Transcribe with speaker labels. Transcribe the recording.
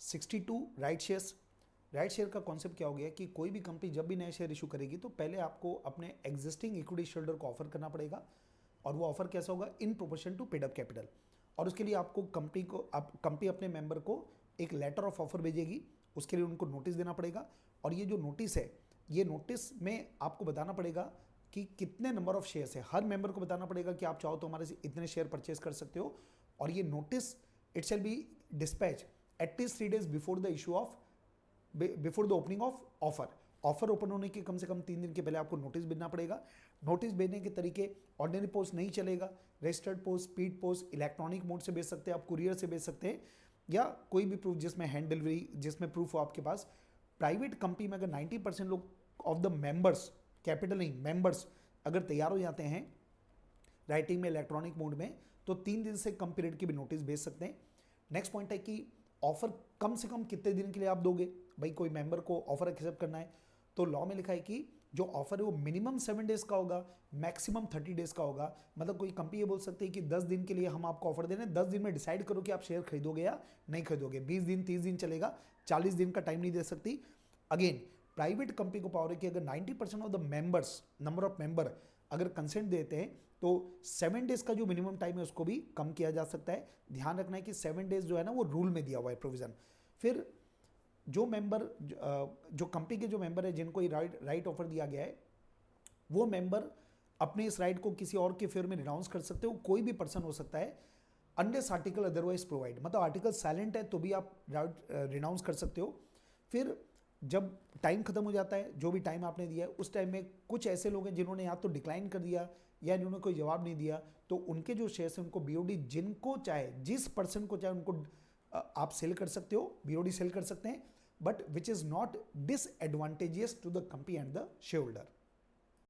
Speaker 1: 62 right shares. Right share का concept क्या हो गया कि कोई भी कंपनी जब भी नए शेयर इशू करेगी तो पहले आपको अपने एग्जिस्टिंग इक्विटी शेयरहोल्डर को ऑफर करना पड़ेगा, और वो ऑफर कैसा होगा, in proportion to paid up capital. और उसके लिए आपको कंपनी अपने मेंबर को एक लेटर ऑफ ऑफर भेजेगी, उसके लिए उनको नोटिस देना पड़ेगा। और ये जो नोटिस है, ये नोटिस में आपको बताना पड़ेगा कि कितने नंबर ऑफ शेयर्स है, हर मेंबर को बताना पड़ेगा कि आप चाहो तो हमारे से इतने शेयर परचेज कर सकते हो। और ये notice it shall be dispatch at least 3 days before the issue of before the opening of offer. Offer open होने के कम से कम 3 दिन के पहले आपको नोटिस भेजना पड़ेगा। नोटिस भेजने के तरीके, ऑर्डिनरी पोस्ट नहीं चलेगा, registered post, speed post, electronic mode से भेज सकते हैं, आप कुरियर से भेज सकते हैं, या कोई भी प्रूफ जिसमें हैंड डिलीवरी, जिसमें प्रूफ हो आपके पास। प्राइवेट कंपनी में अगर 90% लोग ऑफ द मेंबर्स, कैपिटल नहीं मेंबर्स, अगर तैयार हो जाते हैं राइटिंग में, इलेक्ट्रॉनिक मोड में, तो 3 दिन से कम पीरियड की भी नोटिस भेज सकते हैं। नेक्स्ट पॉइंट है कि ऑफर कम से कम कितने दिन के लिए आप दोगे। भाई कोई मेंबर को ऑफर एक्सेप्ट करना है तो लॉ में लिखा है कि जो ऑफर है वो मिनिमम 7 days का होगा, मैक्सिमम 30 days का होगा। मतलब कोई कंपनी ये बोल सकती है कि 10 दिन के लिए हम आपको ऑफर दे रहे हैं, 10 दिन में डिसाइड करो कि आप शेयर खरीदोगे या नहीं खरीदोगे। 20 दिन, 30 दिन चलेगा, 40 दिन का टाइम नहीं दे सकती। अगेन प्राइवेट कंपनी को पावर है कि अगर 90% of the members, number of member अगर कंसेंट देते हैं तो 7 days का जो मिनिमम टाइम है उसको भी कम किया जा सकता है। ध्यान रखना है कि 7 days जो है ना वो रूल में दिया हुआ है प्रोविजन। फिर जो मेंबर, जो कंपनी के जो मेंबर है जिनको राइट ऑफर दिया गया है, वो मेंबर अपने इस राइट को किसी और के फेवर में रिनाउंस कर सकते हो। कोई भी पर्सन हो सकता है, अनलेस आर्टिकल अदरवाइज प्रोवाइड, मतलब आर्टिकल साइलेंट है तो भी आप राइट रिनाउंस कर सकते हो। फिर जब टाइम खत्म हो जाता है, जो भी टाइम आपने दिया है, उस टाइम में कुछ ऐसे लोग हैं जिन्होंने या तो डिक्लाइन कर दिया या जिन्होंने कोई जवाब नहीं दिया, तो उनके जो शेयर्स हैं उनको बीओडी जिनको चाहे, जिस पर्सन को चाहे उनको आप सेल कर सकते हो, बीओडी सेल कर सकते हैं, but which is not disadvantageous to the company and the share holder.